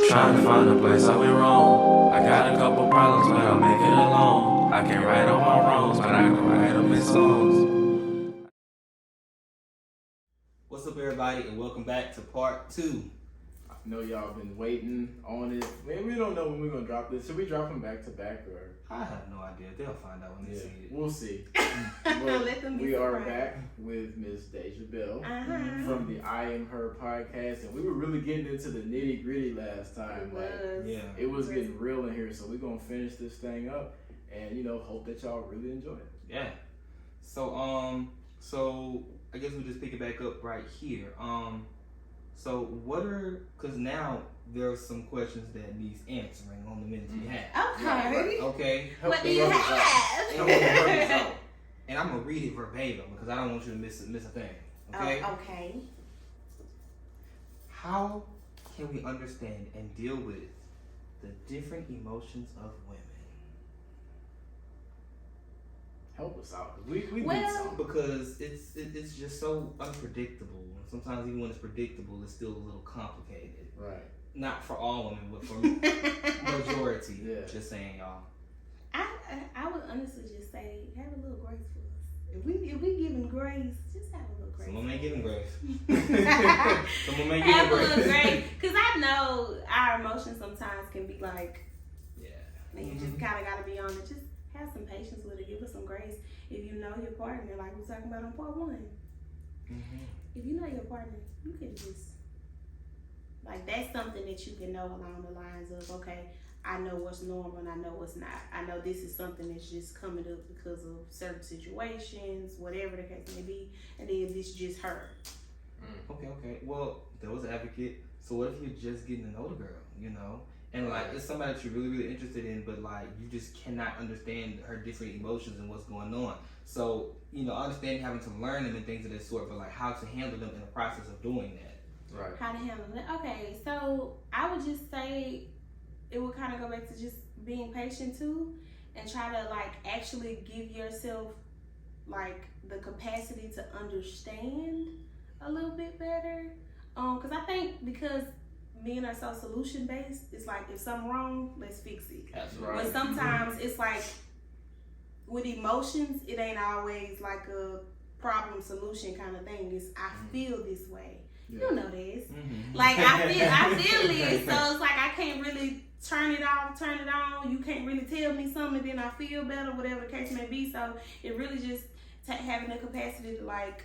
Trying to find a place I went wrong. I got a couple problems, but I'll make it alone. I can't write all my wrongs, but I can write them in songs. What's up, everybody, and welcome back to part 2. I know y'all been waiting on it. Man, we don't know when we're gonna drop this. Should we drop them back to back or? I have no idea. They'll find out when they see it. We'll see. Let them be we are surprised. back with Miss Deja Bell from the I Am Her podcast, and we were really getting into the nitty gritty last time. It was getting real in here, so we're gonna finish this thing up, and hope that y'all really enjoy it. Yeah. So I guess we'll just pick it back up right here. Because now there are some questions that needs answering on the men's behalf. Okay. Okay. What do you have? And I'm gonna read it verbatim because I don't want you to miss a thing. Okay. Okay. How can we understand and deal with the different emotions of women? Help us out. We need some. Because it's just so unpredictable. Sometimes even when it's predictable, it's still a little complicated. Right. Not for all women, but for majority. Yeah. Just saying, y'all. I would honestly just say have a little grace for us. If we giving grace, just have a little grace. Someone may give him grace. Someone may give him have a grace. little grace, because I know our emotions sometimes can be like, and you just kind of got to be on it. Just have some patience with it. Give us some grace. If you know your partner, like we were talking about on part 1. If you know your partner, you can just, like, that's something that you can know along the lines of, okay, I know what's normal and I know what's not. I know this is something that's just coming up because of certain situations, whatever the case may be, and then this just her. Okay. Well, there was an advocate. So what if you're just getting to know the girl, And like it's somebody that you're really, really interested in, but like you just cannot understand her different emotions and what's going on. So, understanding having to learn them and things of that sort, but like how to handle them in the process of doing that. Right. How to handle it. Okay, so I would just say it would kind of go back to just being patient too, and try to like actually give yourself like the capacity to understand a little bit better. Because I think because men are so solution based, it's like if something wrong, let's fix it. That's right. But sometimes it's like with emotions, it ain't always like a problem solution kind of thing. It's I feel this way. Yeah. You know this. Like I feel this. So it's like I can't really turn it off, turn it on. You can't really tell me something, then I feel better, whatever the case may be. So it really just having the capacity to like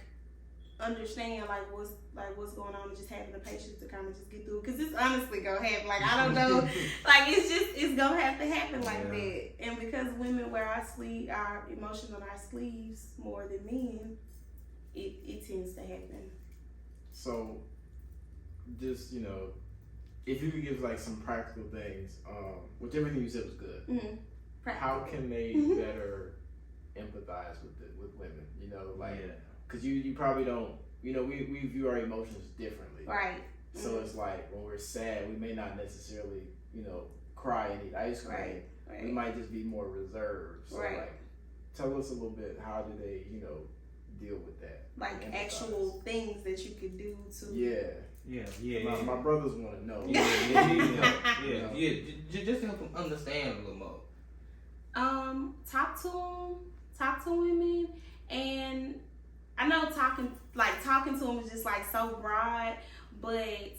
understand what's going on and just having the patience to kind of just get through it. Because it's honestly gonna happen. Like I don't know, like it's gonna have to happen like that. And because women wear our emotions on our sleeves more than men, it tends to happen. So, just if you could give like some practical things, which everything you said was good. How can they better empathize with women? Because you probably don't. We view our emotions differently. Right. So it's like when we're sad, we may not necessarily cry and eat ice cream. Right. We might just be more reserved. So like, tell us a little bit. How do they deal with that? Like actual things that you could do to. Yeah. My brothers want to know. Just to help them understand a little more. Talk to women, and I know talking to them is just like so broad, but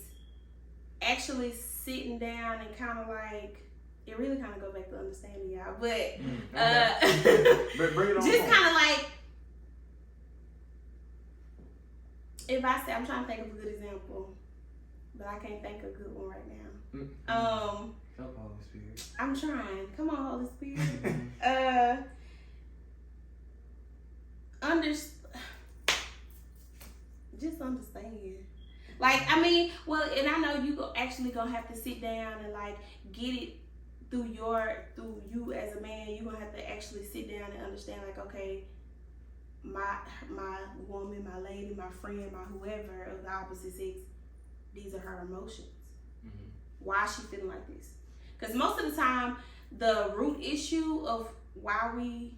actually sitting down and kind of like it really kind of go back to understanding y'all, but Bring it on just home. kind of like. If I say, I'm trying to think of a good example, but I can't think of a good one right now. Help, Holy Spirit. I'm trying. Come on, Holy Spirit. Just understand. Like, I mean, and I know you actually gonna have to sit down and like get it through you as a man. You gonna have to actually sit down and understand, like, okay, my woman, my lady, my friend, my whoever of the opposite sex, these are her emotions. Why is she feeling like this? Because most of the time, the root issue of why we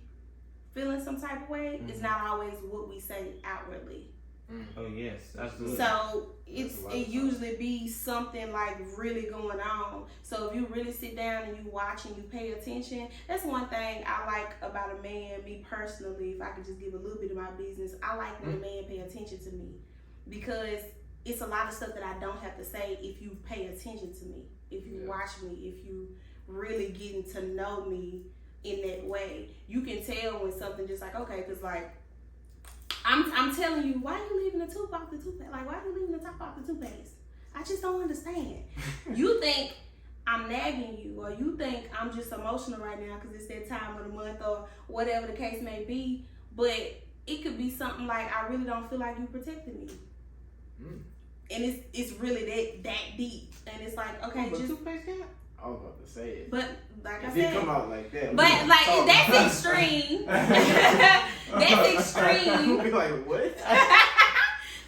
feeling some type of way is not always what we say outwardly. Oh yes, absolutely. So it usually be something like really going on. So if you really sit down and you watch and you pay attention, that's one thing I like about a man. Me personally, if I could just give a little bit of my business, I like when a man pay attention to me, because it's a lot of stuff that I don't have to say if you pay attention to me, if you watch me, if you really getting to know me in that way. You can tell when something just like, okay, because like I'm telling you, why are you leaving the tooth off the toothpaste? Like, why are you leaving the top off the toothpaste? I just don't understand. You think I'm nagging you, or you think I'm just emotional right now because it's that time of the month or whatever the case may be, but it could be something like, I really don't feel like you protected me. And it's really that deep. And it's like, okay, but just toothpaste can't? I was about to say it. But like if I said, it come out like that. But like that's extreme. That's extreme. Be like, what?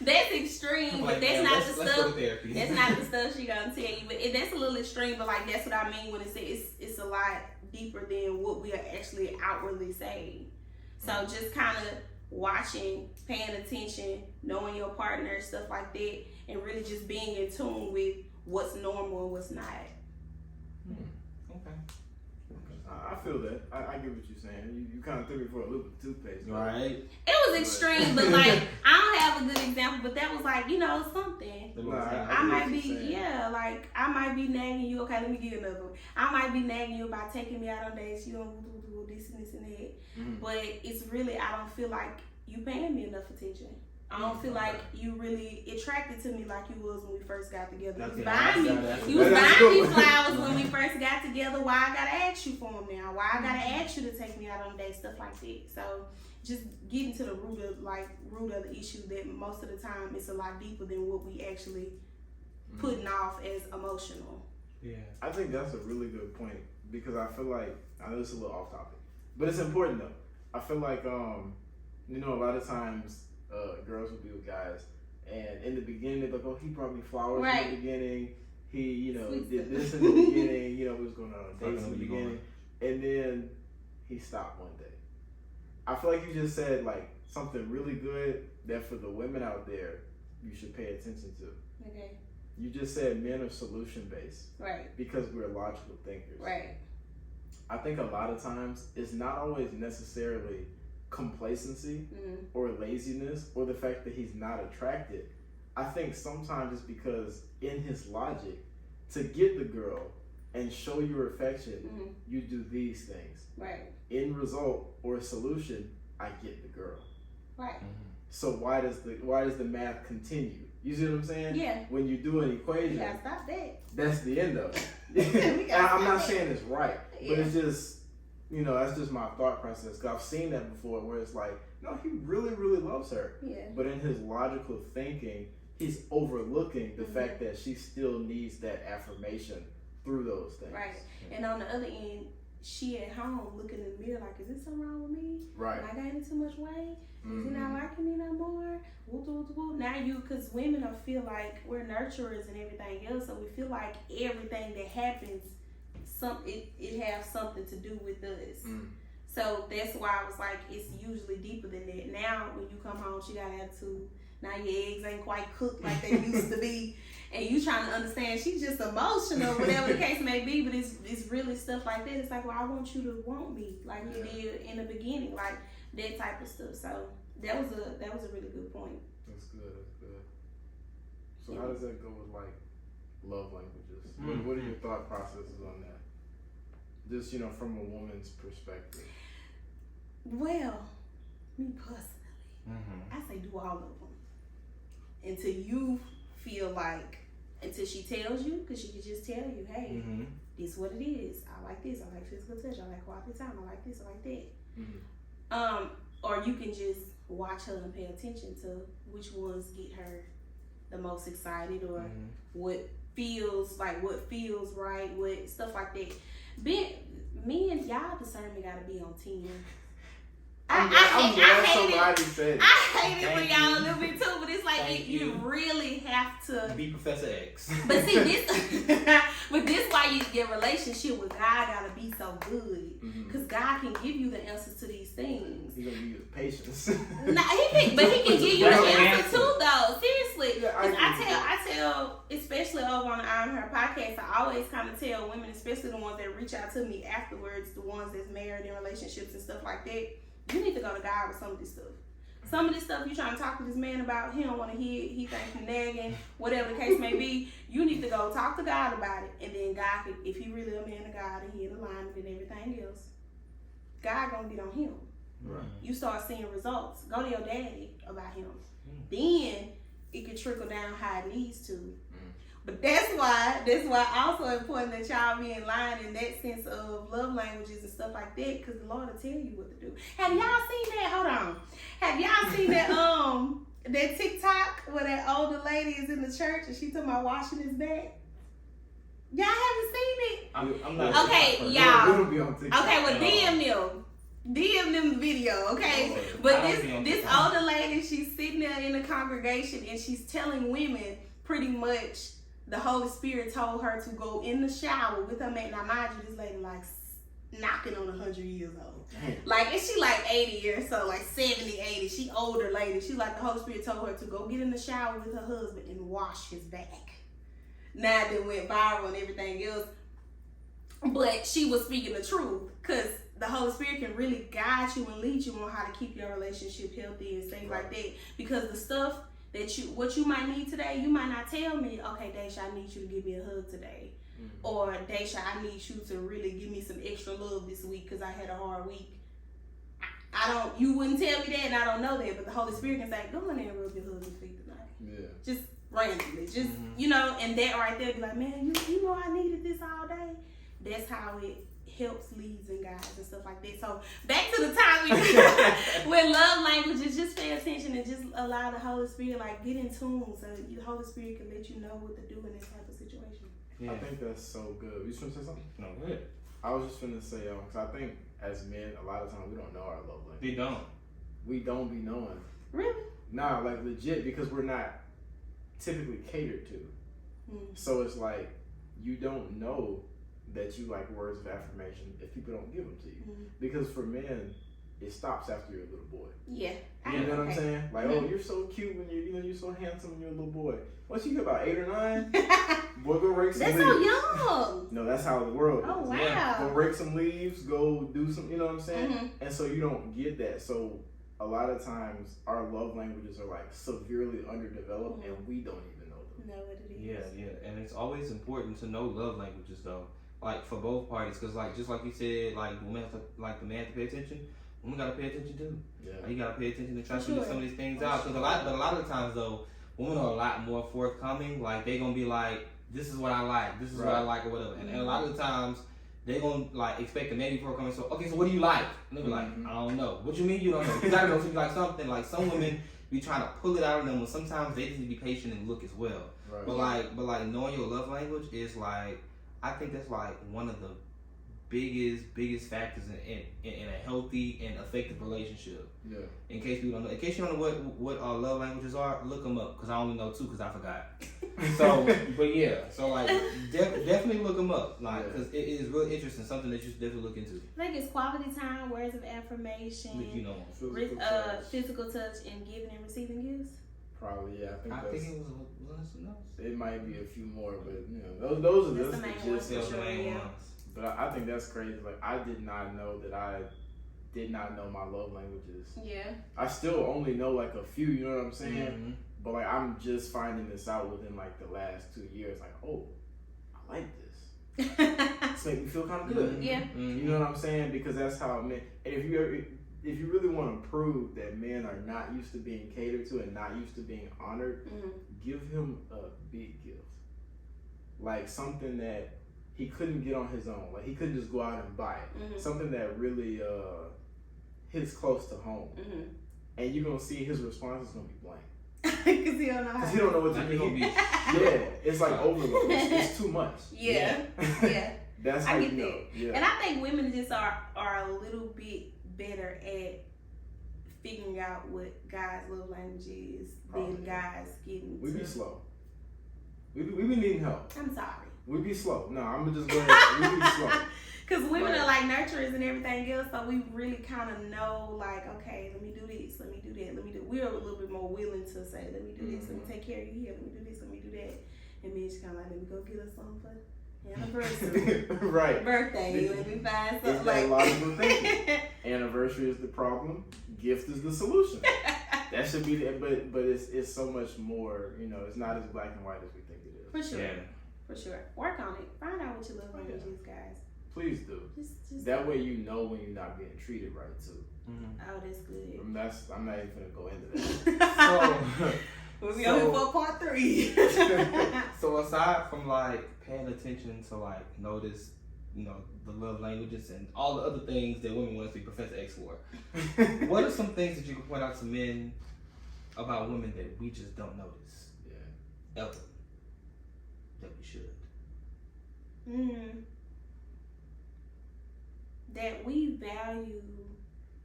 That's extreme, but that's not the stuff. That's not the stuff she gonna tell you. But that's a little extreme. But like that's what I mean when it says it's a lot deeper than what we are actually outwardly saying. So just kind of watching, paying attention, knowing your partner, stuff like that, and really just being in tune with what's normal and what's not. Okay. I feel that. I get what you're saying. You kind of threw me for a loop with toothpaste. Right. It was extreme, but like I don't have a good example, but that was like, you know, something. I might be, like I might be nagging you. Okay, let me give you another one. I might be nagging you about taking me out on dates. You don't do this and this and that. But it's really, I don't feel like you paying me enough attention. I don't feel like you really attracted to me like you was when we first got together. You was buying me flowers when we first got together. Why I gotta ask you for them now? Why I gotta ask you to take me out on dates, stuff like that. So just getting to the root of the issue, that most of the time it's a lot deeper than what we actually putting off as emotional. Yeah, I think that's a really good point, because I feel like, I know it's a little off topic, but it's important though. I feel like you know, a lot of times girls will be with guys, and in the beginning they're like, oh, he brought me flowers in the beginning, he, you know, did this in the beginning, you know, was going on dates in the beginning, and then he stopped one day. I feel like you just said like something really good that for the women out there you should pay attention to. Okay. You just said men are solution based, right? Because we're logical thinkers, right? I think a lot of times it's not always necessarily complacency or laziness or the fact that he's not attracted. I think sometimes it's because in his logic, to get the girl and show your affection, you do these things. Right. End result or solution, I get the girl. Right. So why does the math continue? You see what I'm saying? Yeah. When you do an equation, you gotta stop that. That's the end of it. I'm not saying it's right, but it's just, you know, that's just my thought process. Cause I've seen that before, where it's like, no, he really, really loves her. Yeah. But in his logical thinking, he's overlooking the fact that she still needs that affirmation through those things. Right. And on the other end, she at home looking in the mirror like, is this something wrong with me? Right. Am I gaining too much weight? Is he not liking me no more? Now because women feel like we're nurturers and everything else, so we feel like everything that happens, it has something to do with us. So that's why I was like, it's usually deeper than that. Now when you come home, she got attitude. Now your eggs ain't quite cooked like they used to be, and you trying to understand she's just emotional, whatever the case may be. But it's really stuff like that. It's like, well, I want you to want me like you did in the beginning, like that type of stuff. So that was a really good point. That's good. So how does that go with like love languages? What are your thought processes on that? Just, you know, from a woman's perspective. Well, me personally, I say do all of them until you feel like, until she tells you, because she can just tell you, hey, this is what it is. I like this. I like physical touch. I like quality time. I like this. I like that. Or you can just watch her and pay attention to which ones get her the most excited, or what feels right, what stuff like that. Me and y'all discernment gotta be on 10. I'm glad somebody said it. I hate it for y'all a little bit too, but it's like you really have to be Professor X. But see this why your relationship with God gotta be so good, because God can give you the answers to these things. He's gonna give you the patience. He can give you the answer to I tell, especially over on the I Am Her podcast, I always kind of tell women, especially the ones that reach out to me afterwards, the ones that's married in relationships and stuff like that, you need to go to God with some of this stuff. Some of this stuff you trying to talk to this man about, he don't want to hear it, he thinks you nagging, whatever the case may be, you need to go talk to God about it, and then God, if he really a man of God and he in alignment and everything else, God gonna get on him. Right. You start seeing results. Go to your daddy about him. Then it can trickle down how it needs to. But that's why also important that y'all be in line in that sense of love languages and stuff like that, because the Lord will tell you what to do. Have y'all seen that? Hold on. Have y'all seen that that TikTok where that older lady is in the church and she talking about washing his back? Y'all haven't seen it? I'm not. Okay, y'all. We don't be on TikTok. Okay, well DM them the video, okay? But this older lady, she's sitting there in the congregation and she's telling women pretty much the Holy Spirit told her to go in the shower with her man. Now, mind you, this lady like knocking on 100 years old. Like, is she like 80 years old, like 70, 80? She older lady. She like the Holy Spirit told her to go get in the shower with her husband and wash his back. Now that went viral and everything else. But she was speaking the truth, because the Holy Spirit can really guide you and lead you on how to keep your relationship healthy and things like that. Because the stuff that what you might need today, you might not tell me, okay, Daisha, I need you to give me a hug today. Or, Daisha, I need you to really give me some extra love this week because I had a hard week. You wouldn't tell me that, and I don't know that, but the Holy Spirit can say, go in there and rub your husband's feet tonight. Yeah. Just randomly. Just, and that right there be like, man, you know I needed this all day. That's how it helps leads and guides and stuff like that. So back to the topic with love languages, just pay attention and just allow the Holy Spirit, like, get in tune so the Holy Spirit can let you know what to do in this type of situation. Yeah. I think that's so good. You just want to say something? No, go ahead. I was just finna say, because I think as men, a lot of times we don't know our love language. We don't be knowing. Really? Nah, like legit, because we're not typically catered to. So it's like, you don't know that you like words of affirmation if people don't give them to you. Because for men, it stops after you're a little boy. Yeah. You know what I'm saying? Like, oh, you're so cute when you're so handsome when you're a little boy. Once you get about 8 or 9, boy, go rake some leaves. That's so young. No, that's how the world is. Oh, wow. Yeah. Go rake some leaves, go do some, you know what I'm saying? And so you don't get that. So a lot of times our love languages are like severely underdeveloped and we don't even know them. Know what it is. Yeah. And it's always important to know love languages though. Like for both parties, because like just like you said, like women have to, like the man have to pay attention. Women gotta pay attention too. Yeah, you gotta pay attention and try to figure some of these things out. Because a lot of the times though, women are a lot more forthcoming. Like they gonna be like, this is what I like, this is what I like, or whatever. And a lot of the times they gonna like expect a man to be forthcoming. So okay, so what do you like? And they be like, I don't know. What you mean you don't know? Because I don't know if you like something. Like some women be trying to pull it out of them. When sometimes they just need to be patient and look as well. Right. But like knowing your love language is like. I think that's like one of the biggest factors in a healthy and effective relationship. Yeah. In case you don't know what love languages are, look them up because I only know 2 because I forgot. So, but yeah, so like definitely look them up, like because it is really interesting, something that you should definitely look into. I think it's quality time, words of affirmation, physical touch, and giving and receiving gifts. Probably, yeah. I think it was something else. It might be a few more, but you know, those are the gist of the main ones. But I think that's crazy. Like I did not know that I did not know my love languages. Yeah. I still only know like a few. You know what I'm saying? But like I'm just finding this out within like the last 2 years. Like, oh, I like this. It's making me feel kind of good. Yeah. You know what I'm saying? Because that's how men. And if you really want to prove that men are not used to being catered to and not used to being honored, give him a big gift. Like something that he couldn't get on his own. Like he couldn't just go out and buy it. Something that really hits close to home. And you're going to see his response is going to be blank. Because he don't know Because he don't know what to do. Yeah, it's like overload. It's too much. Yeah. That's how you know. Yeah. And I think women just are a little bit better at figuring out what guys' love language is than guys getting. We be slow. We be needing help. I'm sorry. We be slow. No, I'm gonna just go ahead. We be slow. Because women are like nurturers and everything else, so we really kind of know, like, okay, let me do this, let me do that, we're a little bit more willing to say, let me do this, let me take care of you here, let me do this, let me do that. And men just kind of like, let me go get us something for anniversary. Right. Birthday, let me find something It's like that logical thinking. Anniversary is the problem, gift is the solution. That should be but it's so much more, it's not as black and white as we think it is. For sure. Yeah. For sure. Work on it. Find out what your love language is, guys. Please do. Just that way you know when you're not being treated right too. Oh, that's good. I'm not even gonna go into that. We'll be over for part 3. So aside from like paying attention to like notice, the love languages and all the other things that women want us to be Professor X for, what are some things that you can point out to men about women that we just don't notice? Yeah. Ever. That we should. That we value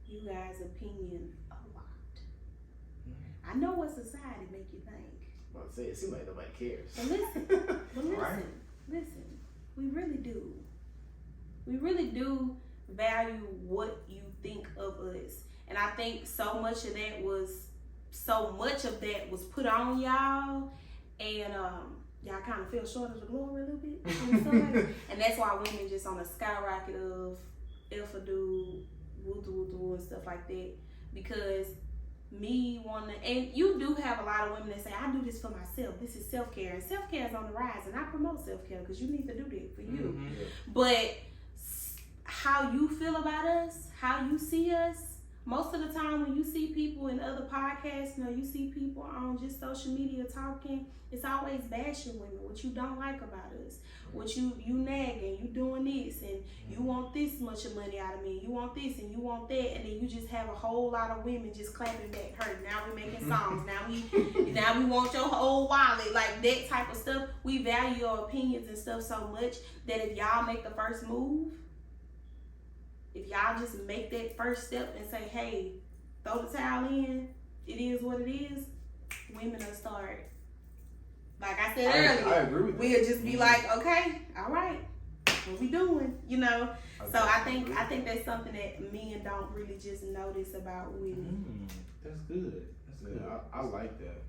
you guys' opinion a lot. I know what society make you think. Well, say it seems like nobody cares. But listen, Right. listen. We really do. We really do value what you think of us, and I think so much of that was put on y'all, and y'all kind of fell short of the glory a little bit, and that's why women just on a skyrocket of if a dude, woo and stuff like that, because and you do have a lot of women that say, I do this for myself, this is self-care, and self-care is on the rise, and I promote self-care because you need to do that for you. But how you feel about us, how you see us, most of the time when you see people in other podcasts, you see people on just social media talking, it's always bashing women, what you don't like about us, what you nagging, you doing this, and you want this much of money out of me, you want this and you want that, and then you just have a whole lot of women just clapping back, hurt. Now we making songs, now we want your whole wallet, like that type of stuff. We value your opinions and stuff so much that if y'all make the first move, if y'all just make that first step and say, hey, throw the towel in, it is what it is, women will start. Like I said earlier, I agree with we'll just be like, okay, all right, what we doing, So I think that's something that men don't really just notice about women. That's good. Yeah, I like that.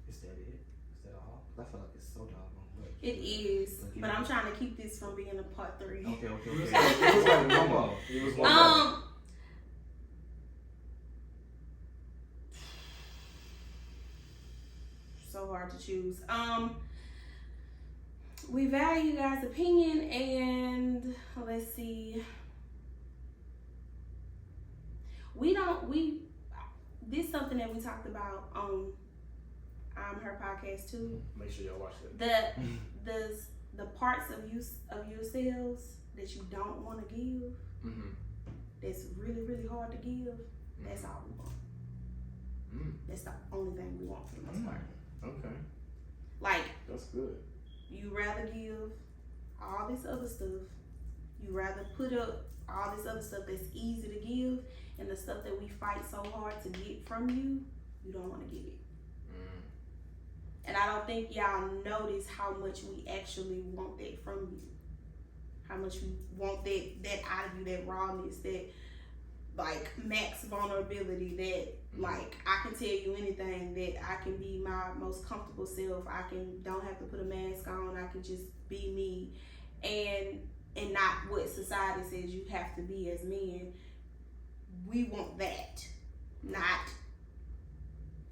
Is that it? Is that all? I feel like it's so doggone much. It is, but I'm trying to keep this from being a part 3. Okay. It was like one more. It was one more. So hard to choose. We value you guys' opinion, and let's see. This is something that we talked about on her podcast too. Make sure y'all watch that. The parts of yourselves that you don't want to give, that's really, really hard to give, that's all we want. That's the only thing we want for the most part. Okay. Like, that's good. You rather give all this other stuff. You rather put up all this other stuff that's easy to give, and the stuff that we fight so hard to get from you, you don't want to give it. And I don't think y'all notice how much we actually want that from you. How much we want that out of you, that rawness, that like max vulnerability, that like I can tell you anything, that I can be my most comfortable self. Don't have to put a mask on. I can just be me, and not what society says you have to be as men. We want that, not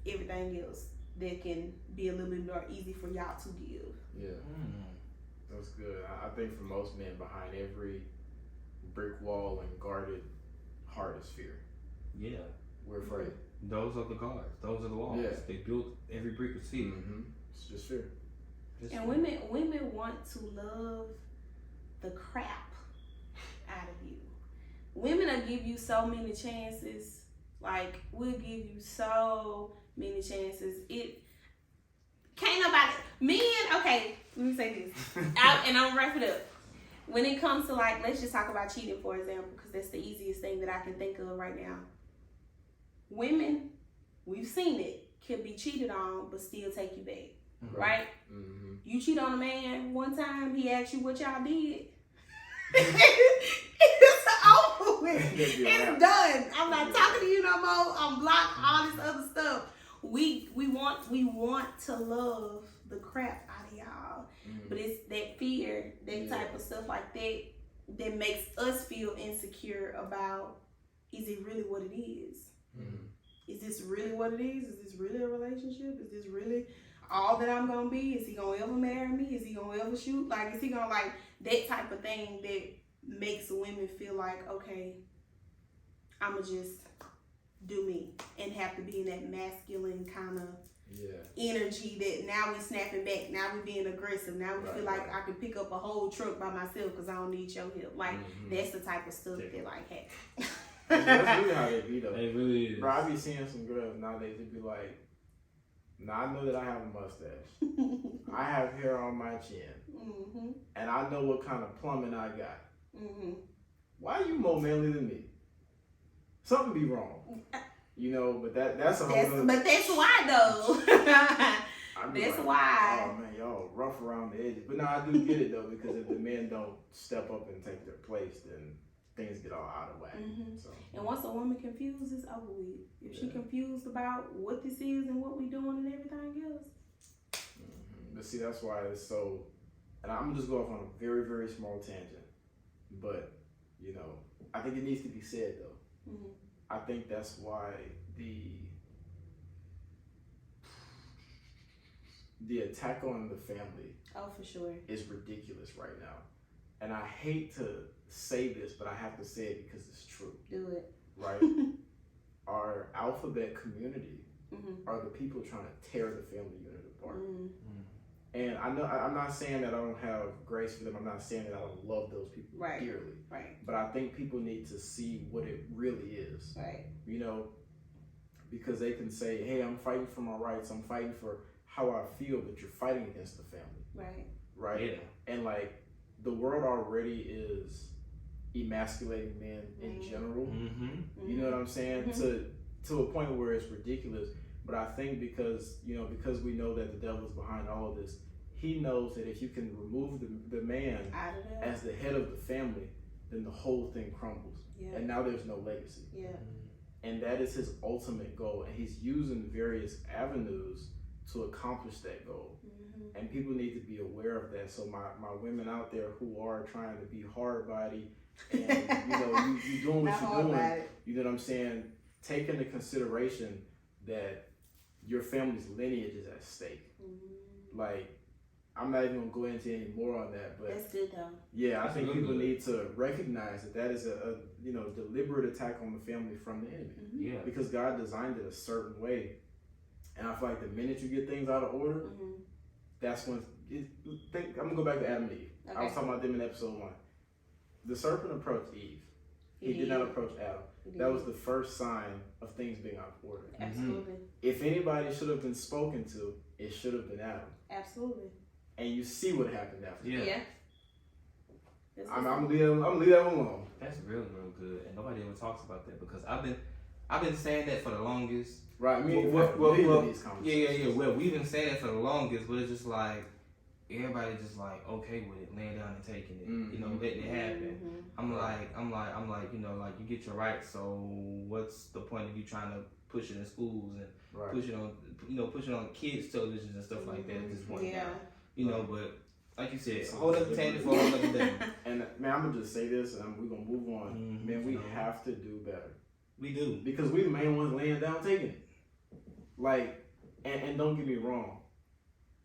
everything else that can be a little bit more easy for y'all to give. Yeah, that's good. I think for most men, behind every brick wall and guarded heart is fear. Yeah, we're afraid. Those are the guards. Those are the walls. Yeah. They built every brick with fear. It's just fear. And women want to love the crap out of you. Women will give you so many chances. Like, we'll give you so many chances. Can't nobody, men, okay, let me say this. And I'm gonna wrap it up. When it comes to, like, let's just talk about cheating, for example, because that's the easiest thing that I can think of right now. Women, we've seen it, can be cheated on, but still take you back, right? You cheat on a man one time, he asks you what y'all did. It's over with. It's wrap. done. I'm not talking to you no more. I'm blocked. All this other stuff. We want to love the crap out of y'all, but it's that fear, that type of stuff like that makes us feel insecure about. Is it really what it is? Is this really what it is? Is this really a relationship? Is this really all that I'm gonna be? Is he gonna ever marry me? Is he gonna ever shoot? Like, is he gonna like that type of thing that makes women feel like, okay, I'ma just do me and have to be in that masculine kind of energy that now we snapping back, now we being aggressive, now we feel like I can pick up a whole truck by myself because I don't need your help. Like that's the type of stuff that like happens. That's really how they be though. It really is. Bro, I be seeing some girls nowadays that be like, now I know that I have a mustache. I have hair on my chin. And I know what kind of plumbing I got. Why are you more manly than me? Something be wrong. You know, but that's a whole other... But that's why though. That's like, why. Oh man, y'all rough around the edges. But no, I do get it though, because if the men don't step up and take their place, then things get all out of whack. So. And once a woman confused, it's over with. If she confused about what this is and what we doing and everything else. But see, that's why it's so, and I'm gonna just go off on a very, very small tangent, but you know, I think it needs to be said though. I think that's why the attack on the family for sure is ridiculous right now. And I hate to say this, but I have to say it because it's true. Do it. Right? Our alphabet community are the people trying to tear the family unit apart. And I know I'm not saying that I don't have grace for them. I'm not saying that I don't love those people dearly. Right. But I think people need to see what it really is. Right. You know, because they can say, hey, I'm fighting for my rights. I'm fighting for how I feel, but you're fighting against the family. Right. Right? Yeah. And like, the world already is emasculating men in general. You know what I'm saying? To a point where it's ridiculous. But I think because we know that the devil's behind all of this, he knows that if you can remove the man as the head of the family, then the whole thing crumbles. Yeah. And now there's no legacy. Yeah. And that is his ultimate goal. And he's using various avenues to accomplish that goal. And people need to be aware of that. So my women out there who are trying to be hard body and you doing what you're doing, you know what I'm saying, take into consideration that your family's lineage is at stake. Like, I'm not even gonna go into any more on that, but that's good though. Yeah, I think people need to recognize that is a deliberate attack on the family from the enemy. Yeah. Because God designed it a certain way, and I feel like the minute you get things out of order, that's when I'm gonna go back to Adam and Eve. Okay. I was talking about them in episode 1. The serpent approached Eve. He did not approach Adam. That was the first sign of things being out of order. Absolutely. If anybody should have been spoken to, it should have been Adam. Absolutely. And you see what happened after. Yeah. I'm gonna leave that one alone. That's real good, and nobody ever talks about that because I've been saying that for the longest. Right. I mean, well, yeah. Well, we've been saying that for the longest, but it's just like everybody just like okay with it, laying down and taking it, letting it happen. I'm like, like you get your rights. So what's the point of you trying to push it in schools and push it on, push it on kids' televisions and stuff like that at this point? Yeah. But like you said, hold up the tangent for a whole other day. And man, I'm gonna just say this, and we're gonna move on. Man, we have to do better. We do, because we the main ones laying down taking it. Like, and don't get me wrong.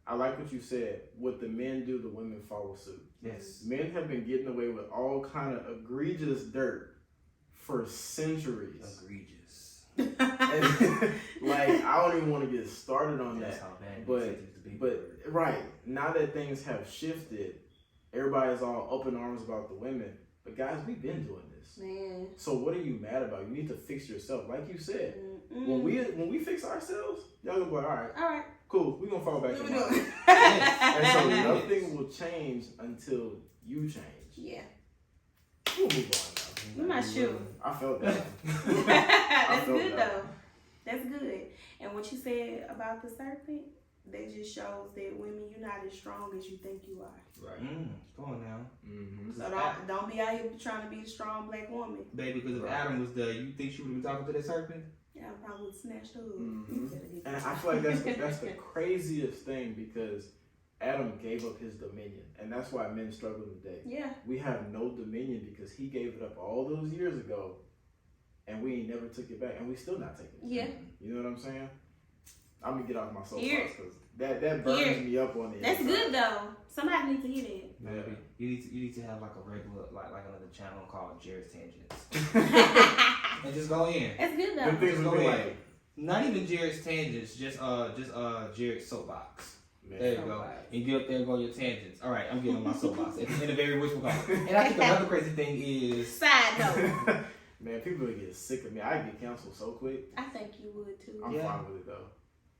I like what you said. What the men do, the women follow suit. Yes. Men have been getting away with all kind of egregious dirt for centuries. Egregious. Like, I don't even want to get started on That's that. how bad But right, now that things have shifted, everybody's all up in arms about the women. But guys, we've been doing this. Man. So what are you mad about? You need to fix yourself. Like you said, when we fix ourselves, y'all gonna be like, all right, cool, we're gonna fall back in line. And so nothing will change until you change. Yeah. We'll move on now. You not sure. I felt that. That's good though. That's good. And what you said about the serpent, that just shows that women, you're not as strong as you think you are. Right. Come on now. So don't be out here trying to be a strong black woman. Baby, because if Adam was there, you think she would have been talking to that serpent? Yeah, I probably would snatch her up. And I feel like that's the craziest thing, because Adam gave up his dominion, and that's why men struggle today. Yeah. We have no dominion because he gave it up all those years ago, and we ain't never took it back, and we still not taking it. Yeah. You know what I'm saying? I'm gonna get off my soapbox because that burns me up on the That's inside. good though. Somebody needs to hear that. Maybe. You need to have like a regular like another channel called Jared's Tangents. And just go in. That's good though. Good things Just would go be in. like, Not even Jared's Tangents, just Jared's Soapbox. man. There you go. And get up there and go on your tangents. All right, I'm getting on my soapbox. In a very wishful call. And I think another crazy thing is Side note. Man, people would get sick of me. I get canceled so quick. I think you would too. I'm fine with it though.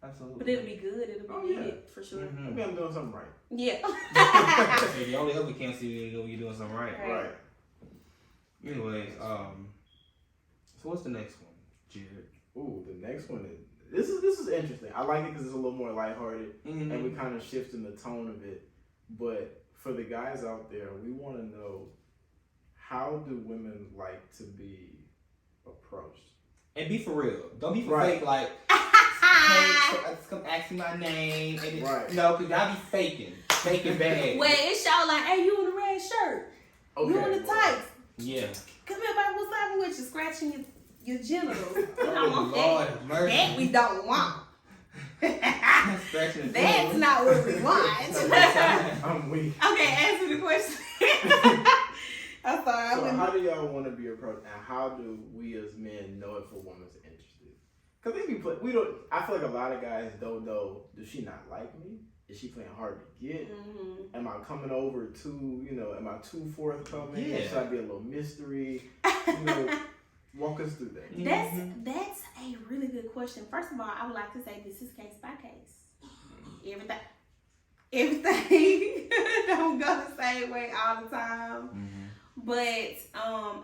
absolutely. But it'll be good. It'll be good for sure. Maybe I'm doing something right. Yeah. If you only ever cancel you know you're doing something right. Right. Anyways, so what's the next one, Jared? Ooh, the next one is this is interesting. I like it because it's a little more lighthearted, and we kind of shift in the tone of it. But for the guys out there, we want to know, how do women like to be approached? And be for real. Don't be for Right. fake. Like, hey, come ask me my name. And Right. No, because y'all be faking bad. Well, it show like, hey, you in the red shirt. Okay, You in the tights. Yeah. Come here, baby. What's happening with you? Scratching your genitals. You Oh, know, Lord, mercy. that we don't want. Scratching the That's not what we want. I'm weak. Okay, answer the question. I'm sorry. So how do y'all want to be approached, and how do we as men know if a woman's interested? Because we don't. I feel like a lot of guys don't know. Does she not like me? Is she playing hard to get? Mm-hmm. Am I coming over too? Am I too forthcoming? Yeah. Should I be a little mystery? Walk us through that. That's a really good question. First of all, I would like to say this is case by case. Everything don't go the same way all the time. But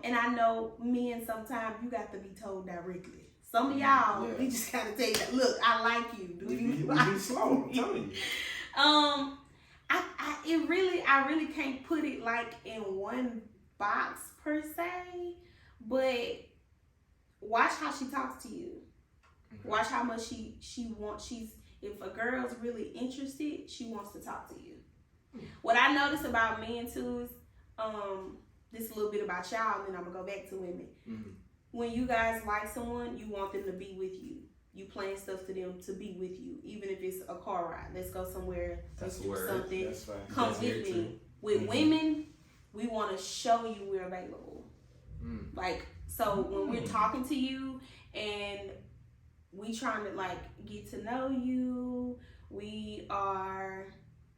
and I know men sometimes you got to be told directly. Some of y'all, we just gotta tell you, look, I like you. Do you like be slow, I'm telling you. I really can't put it like in one box per se, but watch how she talks to you. Okay. Watch how much she wants. If a girl's really interested, she wants to talk to you. What I notice about men too is, this a little bit about y'all, and then I'm gonna go back to women. When you guys like someone, you want them to be with you. You plan stuff to them to be with you, even if it's a car ride. Let's go somewhere. That's let's do word. something. That's fine. Come That's with me. true. With women, we want to show you we're available. Like, so when we're talking to you and we trying to like get to know you, we are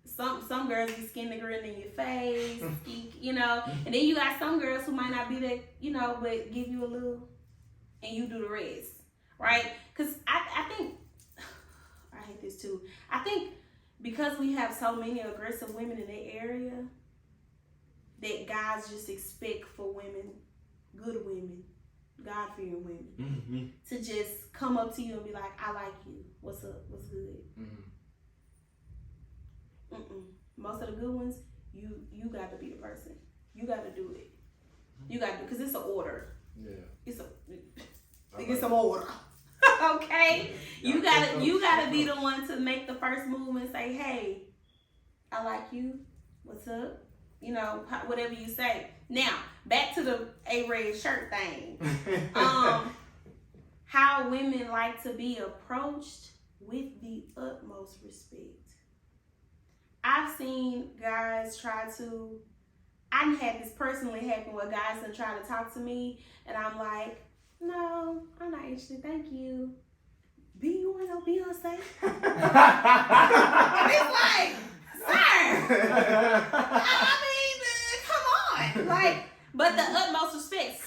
some girls be skinny grinning in your face, and then you got some girls who might not be that, but give you a little, and you do the rest, right? Because I think I hate this too. I think because we have so many aggressive women in that area, that guys just expect for women, good women, God-fearing women, to just come up to you and be like, I like you. What's up? What's good? Most of the good ones, you got to be the person. You got to do it. You got to, because it's an order. Yeah. It's some order. Okay? You gotta be the one to make the first move and say, hey, I like you. What's up? Whatever you say. Now, back to the A-red shirt thing. How women like to be approached with the utmost respect. I've seen guys I had this personally happen where guys done try to talk to me and I'm like, no, I'm not interested, thank you. You want no Beyonce? It's like, sir. I mean, come on. Like, but the utmost respect.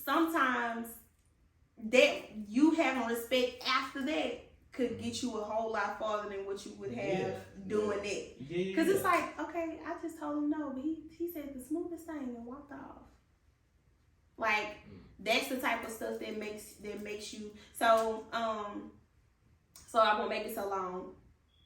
Sometimes that you having respect after that could get you a whole lot farther than what you would have doing it. Because it's like, okay, I just told him no, but he said the smoothest thing and walked off. Like, that's the type of stuff that makes you. So So I won't make it so long.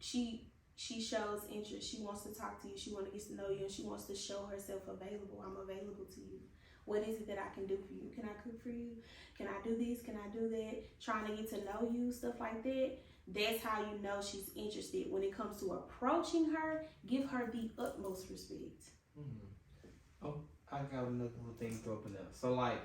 She shows interest. She wants to talk to you. She wants to get to know you, and she wants to show herself available. I'm available to you. What is it that I can do for you? Can I cook for you? Can I do this? Can I do that? Trying to get to know you, stuff like that. That's how you know she's interested. When it comes to approaching her, give her the utmost respect. Oh, I got another little thing to throw up in there. So like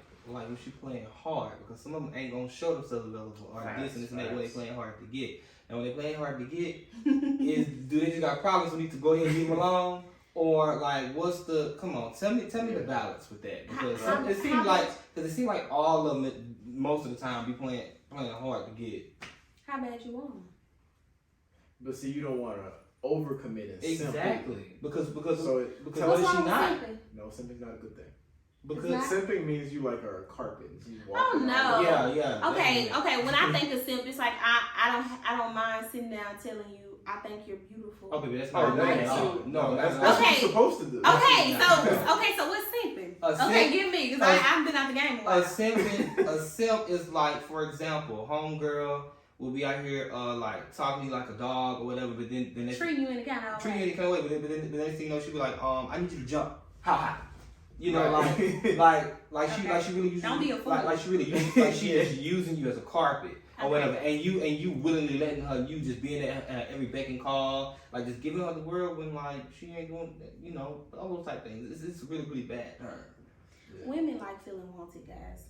if she playing hard, because some of them ain't gonna show themselves available or this and this and that when they playing hard to get. And when they playing hard to get, do they just got problems? We need to go ahead and leave them alone, or like what's the? Come on, tell me the balance with that, because it seems like all of them most of the time be playing hard to get. How bad you want? But see, you don't want to overcommit and exactly because what is she not? Simping? No, simping's not a good thing. Because simping means you like are a carpet. Oh no. Yeah. Okay. When I think of simp, it's like I don't mind sitting down telling you I think you're beautiful. Okay, but that's not that's what you're supposed to do. Okay, so what's simping? Give me, because I've been out the game a while. A simp is like, for example, homegirl will be out here like talking to you like a dog or whatever, but then they treating you in any kind of way. But then the next thing you know, she'll be like, I need you to jump. How high? You know, like she really using don't be a fool. Like she really like she just using you as a carpet or whatever, and you willingly letting her, you just being at every beck and call, like just giving her the world when like she ain't doing, you know, all those type things. It's really really bad. Women like feeling wanted, guys.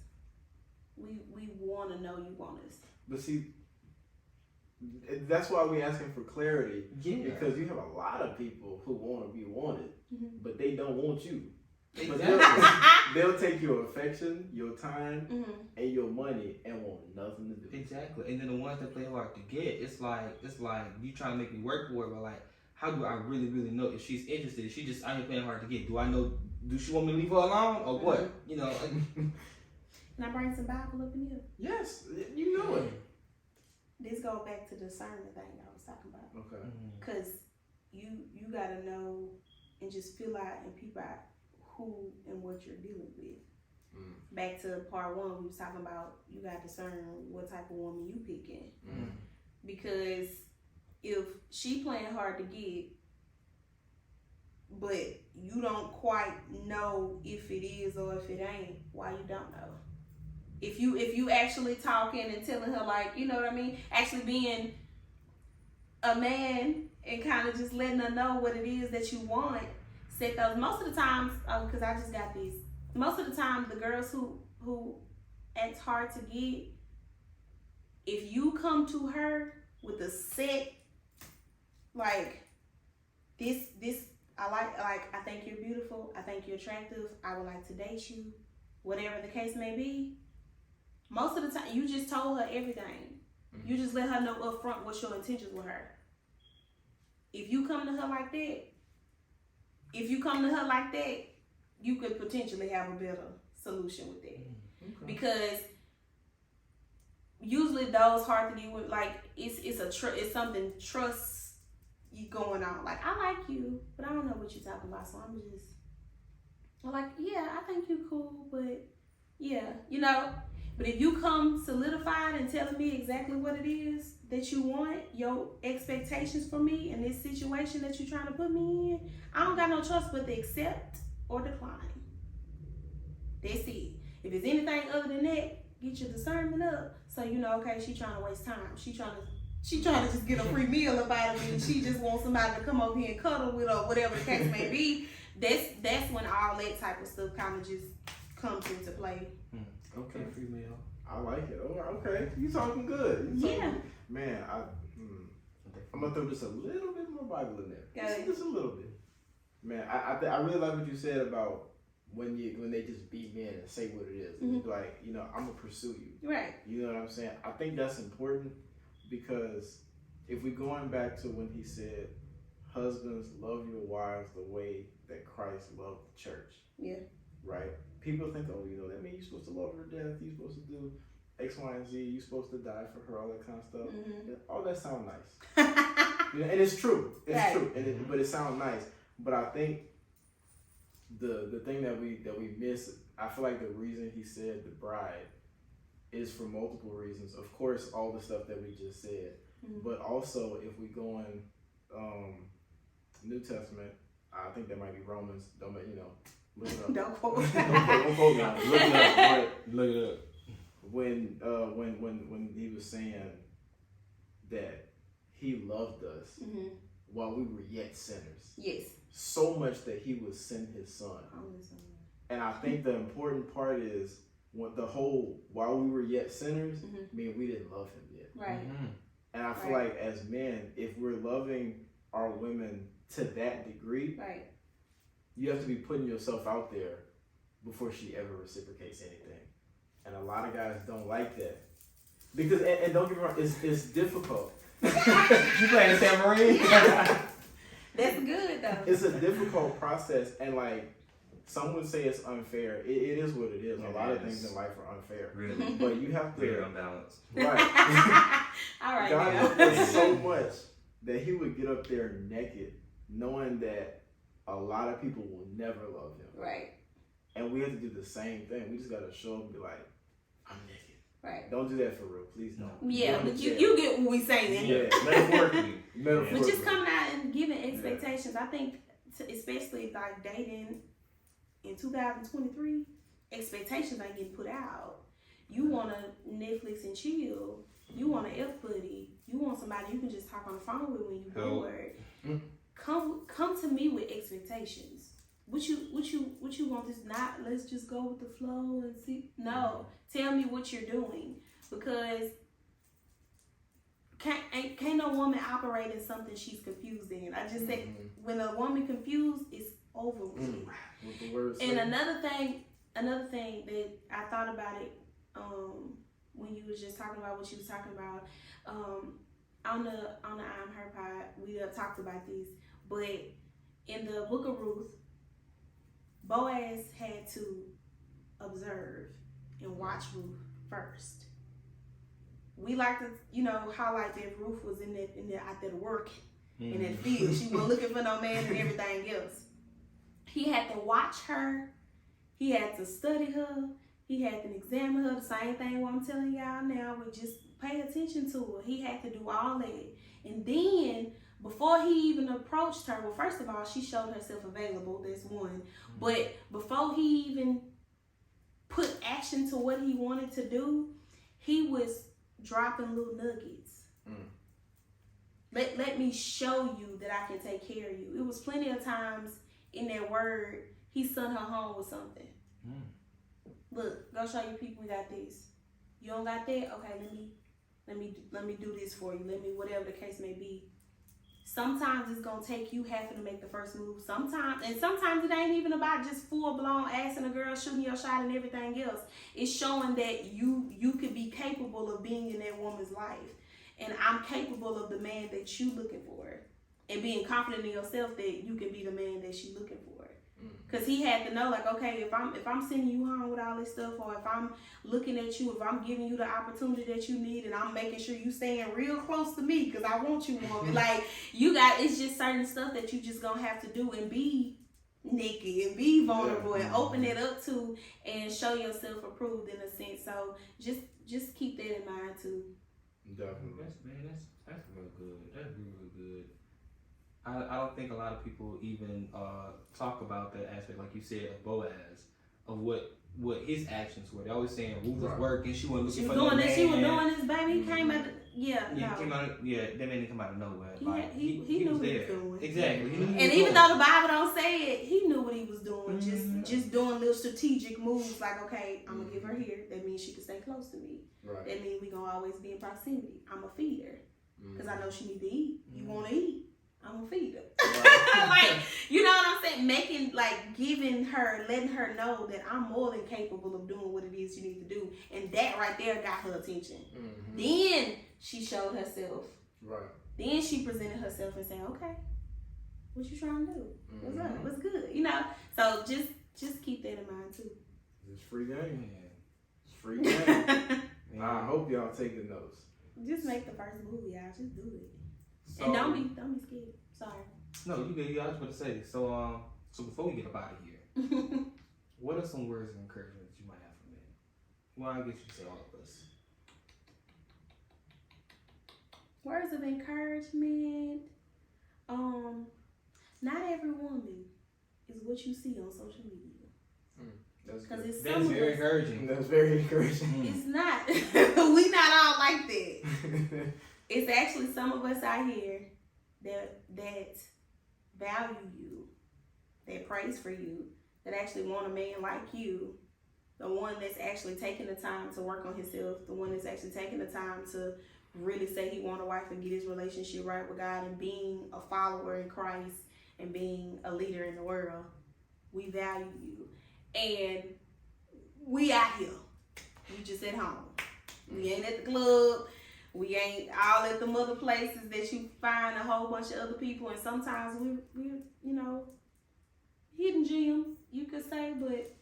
We want to know you want us. But see, that's why we asking for clarity. Yeah. Because you have a lot of people who want to be wanted, but they don't want you. Exactly. But they'll take your affection, your time, and your money and want nothing to do. Exactly. And then the ones that play hard to get, it's like you trying to make me work for it, but like, how do I really really know if she's interested? If she just out here playing hard to get, do I know? Do she want me to leave her alone or what? You know. Can I bring some Bible up in here? Yes, you know it. This goes back to the discernment thing I was talking about. Okay. Because you gotta know and just feel out and peep out who and what you're dealing with. Back to part one, we was talking about you got to discern what type of woman you picking. Because if she playing hard to get, but you don't quite know if it is or if it ain't, why you don't know? If you actually talking and telling her, like, you know what I mean, actually being a man and kind of just letting her know what it is that you want, set those. Most of the times, because I just got these, most of the time the girls who act hard to get, if you come to her with a set, like, this I like I think you're beautiful, I think you're attractive, I would like to date you, whatever the case may be, most of the time you just told her everything. You just let her know up front what's your intentions with her. If you come to her like that, you could potentially have a better solution with that. Okay. Because usually those hard to get with, like, it's something trust you going on. Like, I like you, but I don't know what you're talking about, so I'm like, yeah, I think you cool, but yeah, you know. But if you come solidified and telling me exactly what it is that you want, your expectations for me in this situation that you're trying to put me in, I don't got no choice but to accept or decline. That's it. If it's anything other than that, get your discernment up so you know, okay, she trying to waste time. She trying to just get a free meal up out of me, and she just wants somebody to come over here and cuddle with her, whatever the case may be. That's when all that type of stuff kind of just comes into play. Okay. Free meal. I like it. Oh, okay. You talking good. Man, I'm gonna throw just a little bit more Bible in there. Just a little bit. Man, I really like what you said about when they just be men and say what it is. Like, you know, I'm gonna pursue you. Right. You know what I'm saying? I think that's important, because if we're going back to when he said, husbands, love your wives the way that Christ loved the church. Yeah. Right? People think, oh, you know, that means you're supposed to love her to death, you're supposed to do X, Y, and Z, you're supposed to die for her, all that kind of stuff. All that sounds nice. You know, and it's true. It's true. And but it sounds nice. But I think the thing that we miss, I feel like the reason he said the bride is for multiple reasons. Of course, all the stuff that we just said. But also, if we go in New Testament, I think that might be Romans. Don't look it up. Don't quote. Don't quote me. Look it up. But Look it up. when he was saying that he loved us while we were yet sinners. Yes. So much that he would send his son. And I think the important part is while we were yet sinners, mean we didn't love him yet. Right. And I feel like as men, if we're loving our women to that degree, right, you have to be putting yourself out there before she ever reciprocates anything. And a lot of guys don't like that. Because, and don't get me wrong, it's difficult. You playing the tambourine? That's good though. It's a difficult process, and like some would say it's unfair. It is what it is. A lot of things in life are unfair. Really? But you have to... Very unbalanced. Right. All right. God loved us so much that he would get up there naked, knowing that a lot of people will never love him. Right. And we have to do the same thing. We just got to show up and be like, I'm naked. Right. Don't do that for real. Please don't. Yeah, but you get what we saying. Yeah, metaphorically. But just coming out and giving expectations, I think, especially like dating in 2023, expectations ain't getting put out. You want to Netflix and chill. You want an F buddy. You want somebody you can just talk on the phone with when you're bored. Come to me with expectations. What you want this not? Let's just go with the flow and see. No, tell me what you're doing, because can't no woman operate in something she's confused in. I just said when a woman confused, it's over with. What the word And another thing that I thought about it when you was just talking about what you was talking about on the I'm Her Pod, we talked about this, but in the book of Ruth, Boaz had to observe and watch Ruth first. We like to, highlight that Ruth was in that out there working in that field. She wasn't looking for no man and everything else. He had to watch her. He had to study her. He had to examine her. The same thing what I'm telling y'all now. We just pay attention to her. He had to do all that. And then, before he even approached her, well, first of all, she showed herself available. That's one. But before he even put action to what he wanted to do, he was dropping little nuggets. Let me show you that I can take care of you. It was plenty of times in that word, he sent her home with something. Look, go show your people we got this. You don't got that? Okay, let me do this for you. Let me, whatever the case may be. Sometimes it's gonna take you having to make the first move. Sometimes it ain't even about just full blown asking a girl, shooting your shot and everything else. It's showing that you could be capable of being in that woman's life. And I'm capable of the man that you looking for. And being confident in yourself that you can be the man that she looking for. Because he had to know, like, okay, if I'm sending you home with all this stuff, or if I'm looking at you, if I'm giving you the opportunity that you need, and I'm making sure you staying real close to me because I want you, woman. Like, it's just certain stuff that you just gonna have to do and be naked and be vulnerable and open it up to and show yourself approved in a sense. So just keep that in mind too. Definitely. That's real good. That's really good. I don't think a lot of people even talk about that aspect, like you said, of Boaz, of what his actions were. They always saying Ruth was working, she wasn't looking for no man. She was doing this, baby. He came out. That man didn't come out of nowhere. He knew what he was doing. Exactly. And even though the Bible don't say it, he knew what he was doing. Just doing little strategic moves, like, okay, I'm gonna give her here. That means she can stay close to me. Right. That means we gonna always be in proximity. I'm gonna feed her because I know she need to eat. You want to eat? I'm gonna feed her. Like, you know what I'm saying? Letting her know that I'm more than capable of doing what it is you need to do. And that right there got her attention. Then she showed herself. Right. Then she presented herself and said, okay, what you trying to do? What's up? What's good? So just keep that in mind too. It's free game. It's free game. I hope y'all taking notes. Just make the first move, y'all. Just do it. So, and don't be scared. Sorry. No, you good. I was about to say this. So before we get up out of here, what are some words of encouragement that you might have for men? Well, I guess you can say all of us. What are some words of encouragement that you might have for men? What are some words of encouragement that you might have for men? Well, I guess you can say all of us. What are some words of encouragement that you might have for men? Words of encouragement. Not every woman is what you see on social media. That's because good. it's That's some of very us. encouraging. That's very encouraging. It's not. We not all like that. It's actually some of us out here that value you, that praise for you, that actually want a man like you, the one that's actually taking the time to work on himself, the one that's actually taking the time to really say he want a wife and get his relationship right with God and being a follower in Christ and being a leader in the world. We value you. And we out here. We just at home. We ain't at the club. We ain't all at the other places that you find a whole bunch of other people. And sometimes we're hidden gems, you could say, but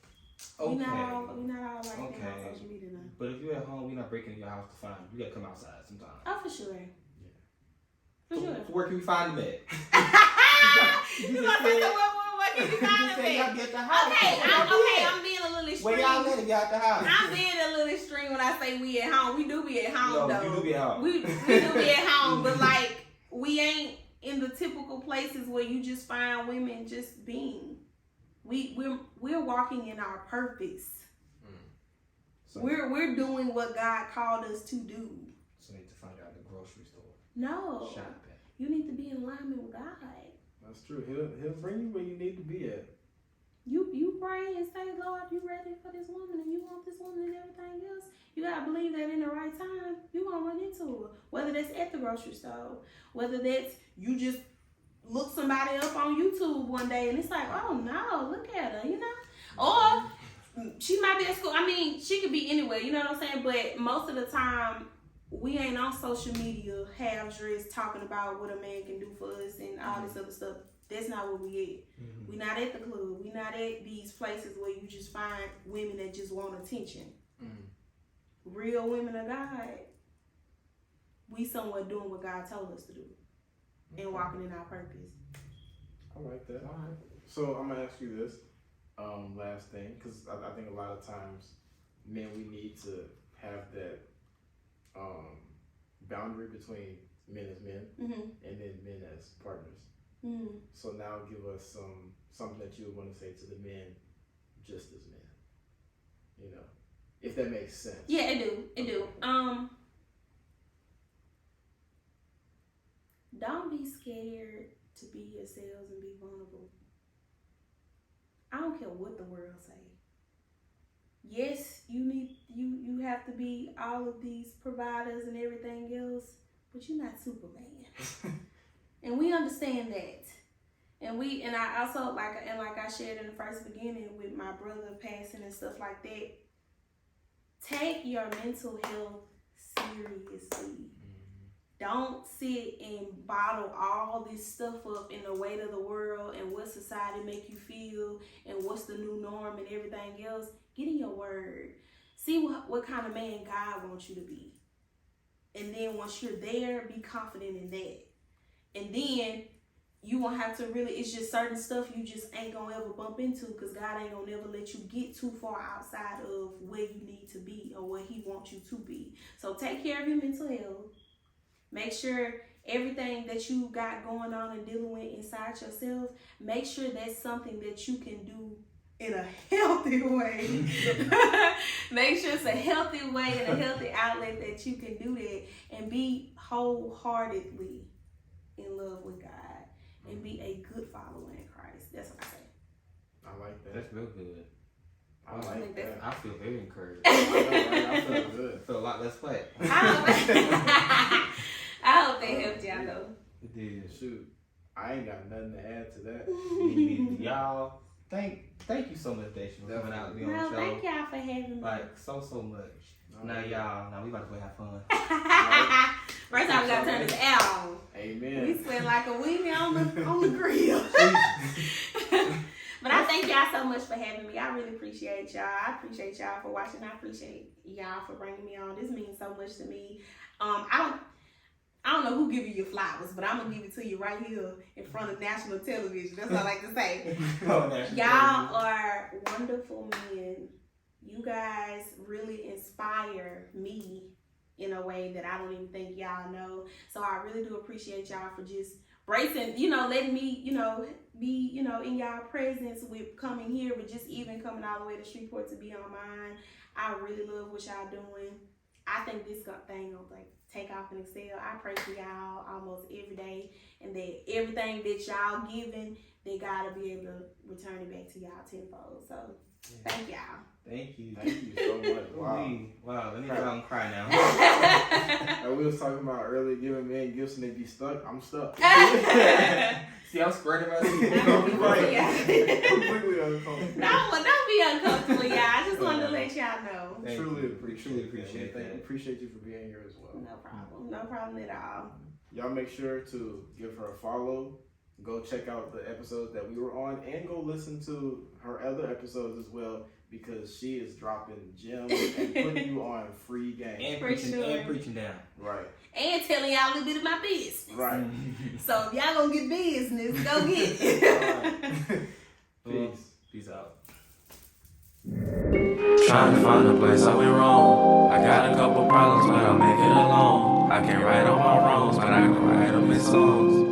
we not all like that on social media now. But if you're at home, we're not breaking into your house to find you. You gotta come outside sometimes. Oh, for sure. Yeah. For sure. So where can we find them at? You gonna say what can you find them y'all at? be at the house. I'm being a little extreme. Where y'all at if y'all at the house? I'm being a little extreme when I say we at home. We do be at home though. You do be at home. We do be at home, but like we ain't in the typical places where you just find women just being. We're walking in our purpose. So, We're doing what God called us to do. So you need to find out at the grocery store. No. Shopping. You need to be in alignment with God. that's true. He'll bring you where you need to be at. You pray and say, Lord, you ready for this woman and you want this woman and everything else. You gotta believe that in the right time, you gonna run into her. Whether that's at the grocery store, whether that's you just look somebody up on YouTube one day and it's like, oh no, look at her, you know? Or she might be at school. I mean, she could be anywhere, you know what I'm saying? But most of the time, we ain't on social media half-dressed talking about what a man can do for us and all this other stuff. That's not where we at. Mm-hmm. We not at the club. We not at these places where you just find women that just want attention. Real women of God, we somewhere doing what God told us to do and walking in our purpose. I like that. All right. So I'm gonna ask you this last thing, because I think a lot of times men, we need to have that boundary between men as men and then men as partners. So now give us something that you would want to say to the men just as men, you know, if that makes sense. Yeah, it do. Don't be scared to be yourselves and be vulnerable. I don't care what the world say. Yes, you have to be all of these providers and everything else, but you're not Superman. And we understand that. And I also like I shared in the first beginning with my brother passing and stuff like that. Take your mental health seriously. Don't sit and bottle all this stuff up in the weight of the world and what society make you feel and what's the new norm and everything else. Get in your word. See what kind of man God wants you to be. And then once you're there, be confident in that. And then you won't have to really, it's just certain stuff you just ain't gonna ever bump into because God ain't gonna never let you get too far outside of where you need to be or where he wants you to be. So take care of your mental health. Make sure everything that you got going on and dealing with inside yourself, make sure that's something that you can do in a healthy way. Make sure it's a healthy way and a healthy outlet that you can do that and be wholeheartedly in love with God and be a good follower in Christ. That's what I say. I like that. That's real good. I like that. I feel very encouraged. I feel good. I feel a lot less flat. I hope they helped y'all though. It did. Shoot, I ain't got nothing to add to that. Y'all, thank you so much, Daisha, for coming out and being on the show. Thank y'all for having me. Like so much. Now we about to go have fun. First time we gotta turn this out. Amen. We sweat like a weenie on the grill. But I thank y'all so much for having me. I really appreciate y'all. I appreciate y'all for watching. I appreciate y'all for bringing me on. This means so much to me. I don't know who give you your flowers, but I'm gonna give it to you right here in front of national television. That's what I like to say. Y'all are wonderful men. You guys really inspire me in a way that I don't even think y'all know. So I really do appreciate y'all for just bracing, you know, letting me, you know, be, you know, in y'all presence with coming here, but just even coming all the way to Shreveport to be on mine. I really love what y'all doing. I think this thing gonna like take off and excel. I pray for y'all almost every day, and that everything that y'all giving, they gotta be able to return it back to y'all tenfold. So thank y'all. Thank you. Thank you so much. Wow. Wow, let me go out and cry now. Like we was talking about earlier, giving men gifts and they be stuck. I'm stuck. See, I'm squirting my teeth. Completely uncomfortable. Don't be uncomfortable, y'all. I just wanted to let y'all know. Truly appreciate that. Appreciate you for being here as well. No problem at all. Y'all make sure to give her a follow. Go check out the episodes that we were on, and go listen to her other episodes as well, because she is dropping gems and putting you on free game. And preaching down. Right. And telling y'all a little bit of my business. Right. So if y'all gonna get business, go get it. Peace out. Trying to find a place I went wrong. I got a couple problems, but I'll make it alone. I can't right all my wrongs, but I can write them in songs.